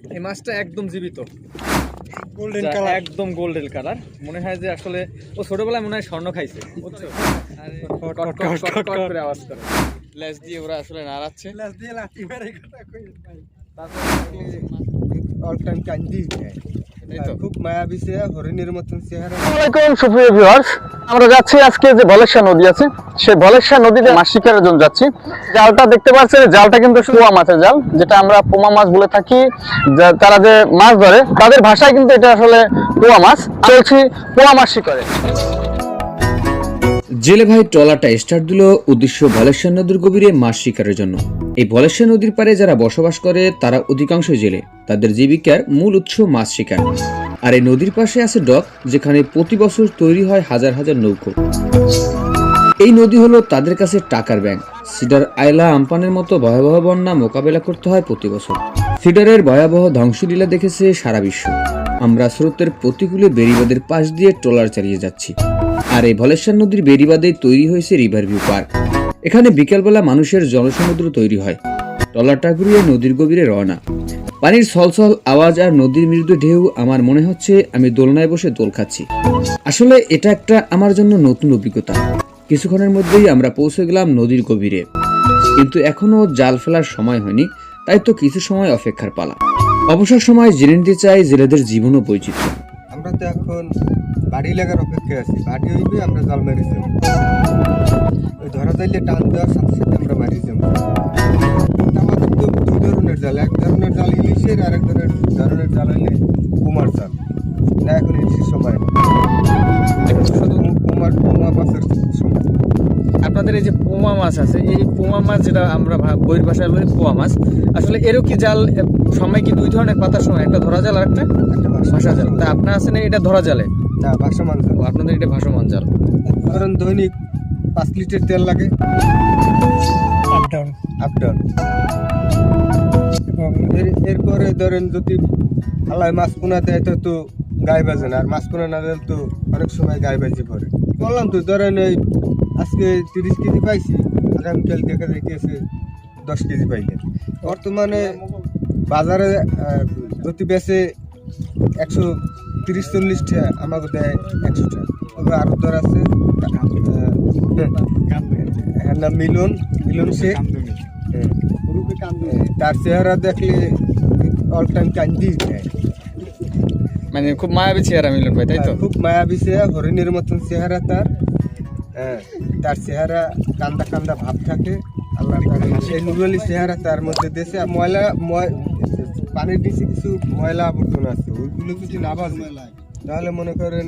এই মাছটা একদম জীবিত, গোল্ডেন কালার, একদম গোল্ডেন কালার। মনে হয় যে আসলে ও ছোটবেলায় মনে হয় স্বর্ণ খাইছে, বুঝছো? কট করে আওয়াজ করে, লেজ দিয়ে ওরা আসলে নাড়াচ্ছে। লেজ দিয়ে লাঠি মারে কথা কই ভাই। অল টাইম কান্দি খুব মায়াবী হরিণের মতন চেহারা। আসসালামু সুপ্রিয় ভিউয়ার্স, আমরা যাচ্ছি আজকে যে বলেশ্বর নদী আছে, সেই বলেশ্বর নদীতে মাছ শিকারের জন্য যাচ্ছি। জালটা দেখতে পাচ্ছেন, জালটা কিন্তু পোয়া মাছের জাল, যেটা আমরা পোমা মাছ বলে থাকি। তারা যে মাছ ধরে তাদের ভাষায় কিন্তু এটা আসলে পোয়া মাছ। চলছি পোয়া মাছ শিকারে। জেলে ভাই ট্রলারটা স্টার্ট দিল উদ্দেশ্য বলেশ্বর নদীর গভীরে মাছ শিকারের জন্য। এই বলেশ্বর নদীর পাড়ে যারা বসবাস করে তারা অধিকাংশ জেলে, তাদের জীবিকার মূল উৎস মাছ শিকার। আর এই নদীর পাশে আছে ডক, যেখানে প্রতি বছর তৈরি হয় হাজার হাজার নৌকো। এই নদী হলো তাদের কাছে টাকার ব্যাংক। সিডার, আইলা, আমপানের মতো ভয়াবহ বন্যা মোকাবেলা করতে হয় প্রতি বছর। সিডারের ভয়াবহ ধ্বংসলীলা দেখেছে সারা বিশ্ব। আমরা স্রোতের প্রতিকূলে বেড়িবাঁধের পাশ দিয়ে ট্রলার চালিয়ে যাচ্ছি। আর এই বলেশ্বর নদীর বেড়িবাঁধে তৈরি হয়েছে রিভার ভিউ পার্ক। এখানে বিকেলবেলা মানুষের জনসমুদ্র তৈরি হয়। ট্রলারটা ঘুরিয়ে নদীর গভীরে রওনা। পানির ছলছল আওয়াজ আর নদীর মৃদু ঢেউ, আমার মনে হচ্ছে আমি দোলনায় বসে দোল খাচ্ছি। আসলে এটা একটা আমার জন্য নতুন অভিজ্ঞতা। কিছুক্ষণের মধ্যেই আমরা পৌঁছে গেলাম নদীর গভীরে, কিন্তু এখনো জাল ফেলার সময় হয়নি, তাই তো কিছু সময় অপেক্ষার পালা। অবসর সময় জেনে নিতে চাই জেলেদের জীবন ও বৈচিত্র্য। আমরা তো এখন বাড়ি লাগার অপেক্ষায় আছি। বাড়ি হইবে আমরা জাল মারি যাবো, ওই ধরা যাইলে টান দেওয়ার সাথে সাথে আমরা মারি যাবো। আমাদের তো দুই ধরনের জাল, এক ধরনের জাল ইলিশের, আর এক ধরনের জাল হইলে কুমার জাল। না এখন ইলিশের সময়, কুমা মাছের সময়। আপনাদের এই যে পোমা মাছ আছে, এই পোমা মাছ যেটা আমরা বইয়ের ভাষায় বলি পোয়া মাছ, আসলে এরও কি জাল সময় কি দুই ধরনের পাতার সময়, একটা ধরা জাল আর একটা ভাসা জাল? তা আপনার আছে না এটা ধরা জালে? না, ভাসমান জাল। আপনাদের এটা ভাসমান জাল। ধরেন দৈনিক 5 লিটার তেল লাগে, আপ ডাউন। এবং এরপরে ধরেন যদি হালায় মাছ পোনা দেয় তো গায়ে বাজে না, আর মাছ পোনা না দিলে তো অনেক সময় গায়ে বাজে পড়ে। বললাম তো, ধরেন এই আজকে 30 কেজি পাইছি, আগামীকাল দেখা যাইতেছে 10 কেজি পাইলে। বর্তমানে বাজারে যদি বেচে 130-40 টাকা, আমাকে দেয় 100 টাকা। তবে আরো দর আছে না, মিলন শেখ, তার চেহারা দেখলে অল টাইম কান্দি দেয়। মানে খুব মায়াবী চেহারা মিলন ভাই, তাই তো? খুব মায়াবী চেহারা, হরিণের মতন চেহারা তার। তার চেহারা কান্দা কান্দা ভাব থাকে। আল্লাহ এই নুরালি চেহারা তার মধ্যে দেশে পানির নিচে কিছু ময়লা আবর্জনা আছে, ওইগুলো যদি না বাজে তাহলে মনে করেন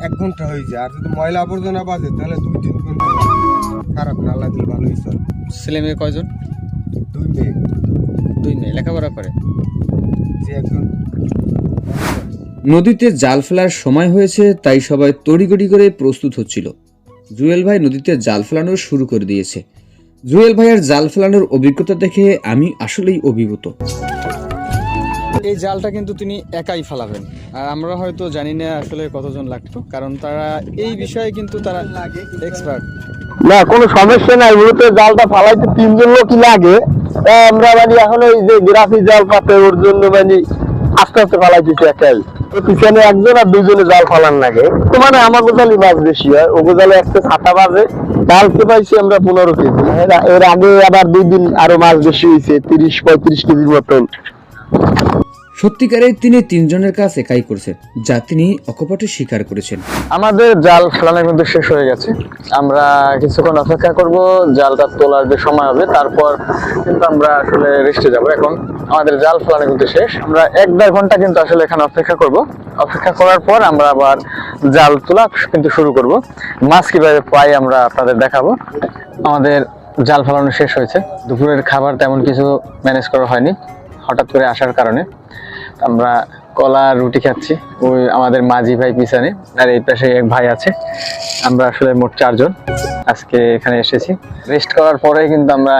1 ঘন্টা হয়ে যায়। আর যদি ময়লা আবর্জনা বাজে তাহলে 2-3 ঘন্টা। খারাপ না, আল্লাহ দিল ভালোই চল। ছেলে মেয়ে কয়জন? 2 মেয়ে। 2 মেয়ে লেখাপড়া করে? যে একজন নদীতে জাল ফেলার সময় হয়েছে, তাই সবাই তড়িগড়ি করে প্রস্তুত হচ্ছিল। জুয়েল ভাই নদীতে জাল ফেলানো শুরু করে দিয়েছে। জুয়েল ভাইয়ের জাল ফেলানোর অভিজ্ঞতা দেখে আমি আসলেই অভিভূত। এই জালটা কিন্তু তিনি একাই ফেলাবেন, আর আমরা হয়তো জানি না আসলে কতজন লাগতো, কারণ তারা এই বিষয়ে কিন্তু তারা এক্সপার্ট। না, কোনো সমস্যা নাই, মূলত জালটা ফালাইতে 3 জন লোকই লাগে। আমরা মানে এখন ওই যে গ্রাফি জাল পাতে ওর জন্য মানে আস্তে আস্তে ফালাইতেছি একাই। পিছনে 1 জন আর 2 জনে জাল ফালান লাগে। তো মানে আমার গোজালি মাছ বেশি হয়, ও গোজালে একটা ছাতা বাজে। কালকে পাইছি আমরা 15 কেজি, এর আগে আবার 2 দিন আরো মাছ বেশি হয়েছে, 30-35 কেজির মতন। সত্যিকারে তিনি 3 জনের কাজ একাই করছেন, যা তিনি অকপটে স্বীকার করেছেন। আমাদের জাল ফেলানো কিন্তু শেষ হয়ে গেছে। আমরা কিছুক্ষণ অপেক্ষা করব, জালটা তোলার যে সময় হবে, তারপর কিন্তু আমরা আসলে রেস্টে যাব। এখন আমাদের জাল ফেলানো কিন্তু শেষ। আমরা 1-1.5 ঘন্টা কিন্তু আসলে এখানে অপেক্ষা করব। অপেক্ষা করার পর আমরা আবার জাল তোলা কিন্তু শুরু করব। মাছ কিভাবে পাই আমরা আপনাদের দেখাবো। আমাদের জাল ফেলানো শেষ হয়েছে। দুপুরের খাবার তেমন কিছু ম্যানেজ করা হয়নি হঠাৎ করে আসার কারণে। আমরা কলা রুটি খাচ্ছি। ওই আমাদের মাঝি ভাই পিছনে, আর এই পাশে এক ভাই আছে। আমরা আসলে মোট 4 জন আজকে এখানে এসেছি। রেস্ট করার পরে কিন্তু আমরা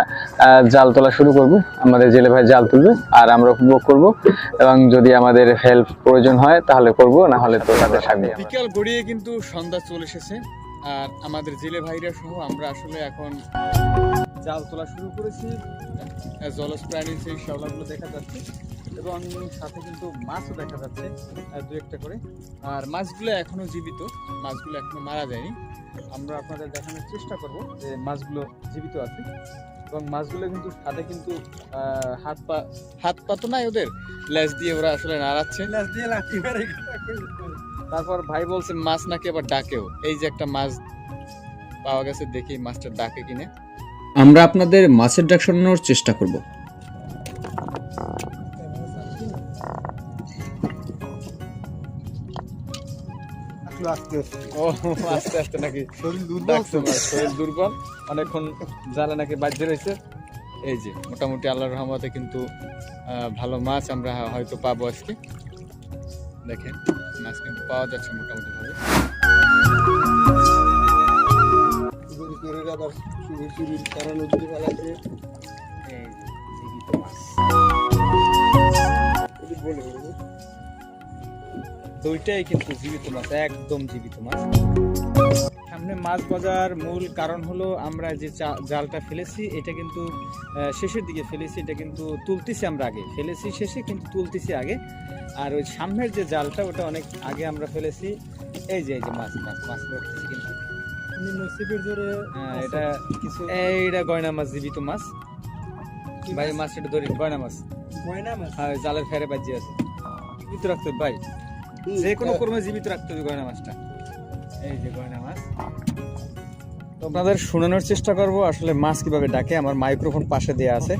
জাল তোলা শুরু করব। আমাদের জেলে ভাই জাল তুলবে আর আমরা উপভোগ করব, এবং যদি আমাদের হেল্প প্রয়োজন হয় তাহলে করব, না হলে তো তাদের সামনে। বিকেল গড়িয়ে কিন্তু সন্ধ্যা চলে এসেছে। আর আমাদের জেলে ভাইরা সহ আমরা আসলে এখন জাল তোলা শুরু করেছি। জলজ প্রাণীর সেই শ্যাওলাগুলো দেখা যাচ্ছে এবং সাথে কিন্তু মাছও দেখা যাচ্ছে দু একটা করে। আর মাছগুলো এখনো জীবিত, মাছগুলো এখনো মারা যায়নি। আমরা আপনাদের দেখানোর চেষ্টা করব যে মাছগুলো জীবিত আছে এবং মাছগুলো কিন্তু সাথে কিন্তু হাত পা তো নাই ওদের, লেজ দিয়ে ওরা আসলে নাড়াচ্ছে। লাস্ট দিয়ে লাঠি মেরে কথা কইছে ভাই। তারপর ভাই বলছে মাছ নাকি আবার ডাকেও। এই যে একটা মাছ পাওয়া গেছে, দেখি মাছটা ডাকে কিনে। আমরা আপনাদের মাছের ডাক শোনানোর চেষ্টা করব। একটু আস্তে আস্তে ও আস্তে আস্তে নাকি শরীর দুর্বল ডাকছে মাছ, শরীর দুর্বল, অনেকক্ষণ জালে নাকি বাজে রয়েছে। এই যে মোটামুটি আল্লাহর রহমতে কিন্তু ভালো মাছ আমরা হয়তো পাবো আজকে। দেখেন মাছ কিন্তু পাওয়া যাচ্ছে মোটামুটি ভাবে। করে আবার শুরু কারণ নদী ফেলাইছে এই জীবিত মাছ, যদি বলে বলবো দুইটাই কিন্তু জীবিত মাছ, একদম জীবিত মাছ। সামনে মাছ বাজার মূল কারণ হলো আমরা যে জালটা ফেলেছি এটা কিন্তু শেষের দিকে ফেলেছি, এটা কিন্তু তুলতেছি আমরা আগে, ফেলেছি শেষে কিন্তু তুলতেছি আগে। আর ওই সামনের যে জালটা ওটা অনেক আগে আমরা ফেলেছি। এই যে মাছ মাছ মাছ ধরতেছি কিন্তু নসিবের জোরে এটা কিছু, এইটা গয়না মাছ, জীবিত মাছ। ভাই মাছ এটা ধরি, গয়না মাছ, ময়না মাছ। আর জালের ফেরে বাজিয়ে আছে। জীবিত রাখতে হবে ভাই, যে কোনো কর্মে জীবিত রাখতে হবে গয়না মাছটা। এই যে গয়না মাছ, তো আপনাদের শোনানোর চেষ্টা করব আসলে মাছ কিভাবে ডাকে। আমার মাইক্রোফোন পাশে দেয়া আছে।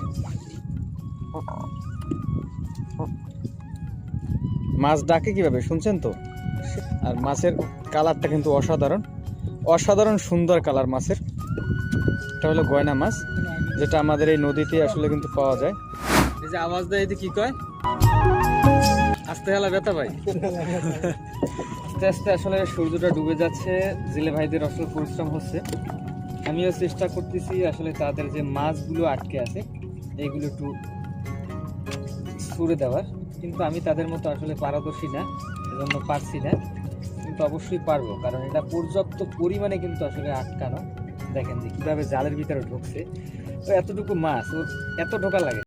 মাছ ডাকে কিভাবে শুনছেন তো? আর মাছের কালারটা কিন্তু অসাধারণ, অসাধারণ সুন্দর কালার মাছের। এটা হলো গয়না মাছ, যেটা আমাদের এই নদীতে আসলে কিন্তু পাওয়া যায়। এই যে আওয়াজ দেয়, এতে কি কয়? আস্তে হেলা ব্যথা ভাই। আস্তে আস্তে আসলে সূর্যটা ডুবে যাচ্ছে, জেলে ভাইদের আসলে পরিশ্রম হচ্ছে। আমিও চেষ্টা করতেছি আসলে তাদের যে মাছগুলো আটকে আছে এইগুলো একটু ছুড়ে দেওয়ার, কিন্তু আমি তাদের মতো আসলে পারদর্শী না, এজন্য পারছি না। কিন্তু অবশ্যই পারবো, কারণ এটা পর্যাপ্ত পরিমাণে কিন্তু আসলে আটকানো। দেখেন যে কিভাবে জালের ভিতরে ঢুকছে। তো এতটুকু মাছ ওর এত ঢোকা লাগে।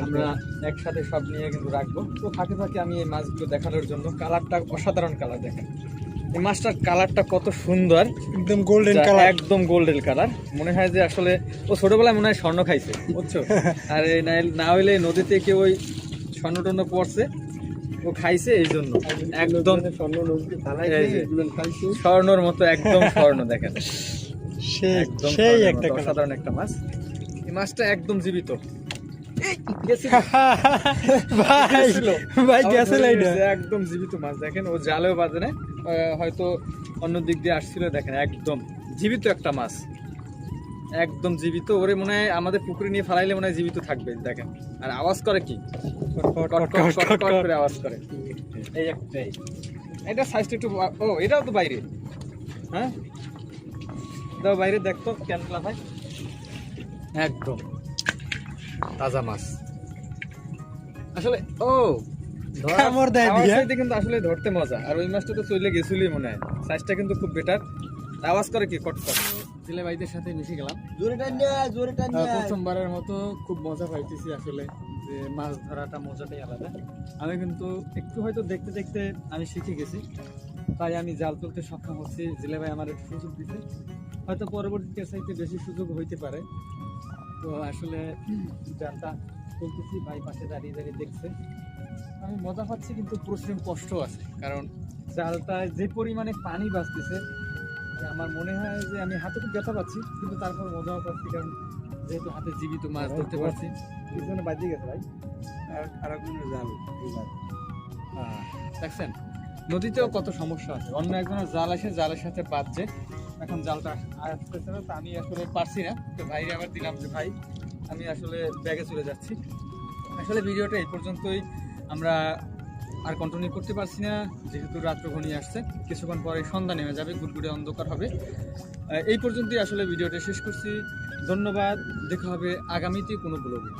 আমরা একসাথে সব নিয়ে কিন্তু রাখবো। তো ফাঁকে ফাঁকে আমি এই মাছগুলো দেখানোর জন্য, কালারটা অসাধারণ কালার, দেখেন এই মাছটার কালারটা কত সুন্দর, একদম গোল্ডেন যা কালার। একদম গোল্ডেন কালার। মনে হয় যে আসলে ও ছোটবেলায় মনে হয় স্বর্ণ খাইছে, বুঝছো? আর এই না হইলে নদীতে কেউ ওই স্বর্ণ টর্ণ পড়ছে, ও খাইছে এই জন্য একদম স্বর্ণ নদী ফেলাইছে এই যে। এগুলো খাইছে স্বর্ণর মতো, একদম স্বর্ণ। দেখেন সেই একদম সেই স্বর্ণের একটা মতো কালার। অসাধারণ একটা মাছ। এই মাছটা একদম জীবিত। গেছিল। ভাই ভাই গেছে লাইটা। একদম জীবিত মাছ, দেখেন ও জালেও বাজে না, হয়তো অন্য দিক দিয়ে আসছিল। দেখেন একদম জীবিত একটা মাছ, একদম জীবিত। ওরে মনে হয় আমাদের পুকুরে নিয়ে ফেলাইলে মনে হয় জীবিত থাকবে। দেখেন আর আওয়াজ করে কি, কট কট কট কট করে আওয়াজ করে। এই একটাই, এটা সাইজটা একটু, ও এটাও তো বাইরে। হ্যাঁ দাও বাইরে, দেখতো ক্যানলা ভাই, একদম তাজা মাছ আসলে। ও কামড় দেয় দিয়া। কিন্তু আসলে ধরতে মজা। আর ওই মাছটা তো চলে গেছিলই মনে হয়, সাইজটা কিন্তু খুব বেটার। আওয়াজ করে কি, কট কট। ছেলে ভাইদের সাথে মিশে গেলাম জোরে টান না জোরে টান না প্রথমবারের মতো, খুব মজা পাইতেছি আসলে। যে মাছ ধরাটা মজাটাই আলাদা। আমি কিন্তু একটু হয়তো দেখতে দেখতে আমি শিখে গেছি, তাই আমি জাল তুলতে সক্ষম হচ্ছি। জেলে ভাই আমার একটু সুযোগ দিতে, হয়তো পরবর্তীতে চাইতে বেশি সুযোগ হইতে পারে। তো আসলে জালটা তুলতেছি, ভাই পাশে দাঁড়িয়ে দাঁড়িয়ে দেখছে। আমি মজা পাচ্ছি কিন্তু প্রচুর কষ্ট আছে, কারণ জালটায় যে পরিমাণে পানি বাঁচতেছে যে আমার মনে হয় যে আমি হাতে খুব ব্যথা পাচ্ছি, কিন্তু তারপর মজাও পাচ্ছি, কারণ যেহেতু হাতে জীবিত মাছ ধরতে পারছি। পিছনে বাজিয়ে গেছে ভাই, আর কোনো জাল দেখছেন নদীতেও কত সমস্যা আছে। অন্য একজনের জাল এসে জালের সাথে বাজছে, এখন জালটা আসতেছে না, তো আমি আসলে পারছি না। তো ভাই আবার দিলাম যে ভাই আমি আসলে ব্যাগে চলে যাচ্ছি। আসলে ভিডিওটা এই পর্যন্তই, আমরা আর কন্টিনিউ করতে পারছি না, যেহেতু রাত্র ঘনিয়ে আসছে। কিছুক্ষণ পরে সন্ধ্যা নেমে যাবে, গুড়গুড়ে অন্ধকার হবে। এই পর্যন্তই আসলে ভিডিওটা শেষ করছি। ধন্যবাদ, দেখা হবে আগামীতে কোনো ব্লগে।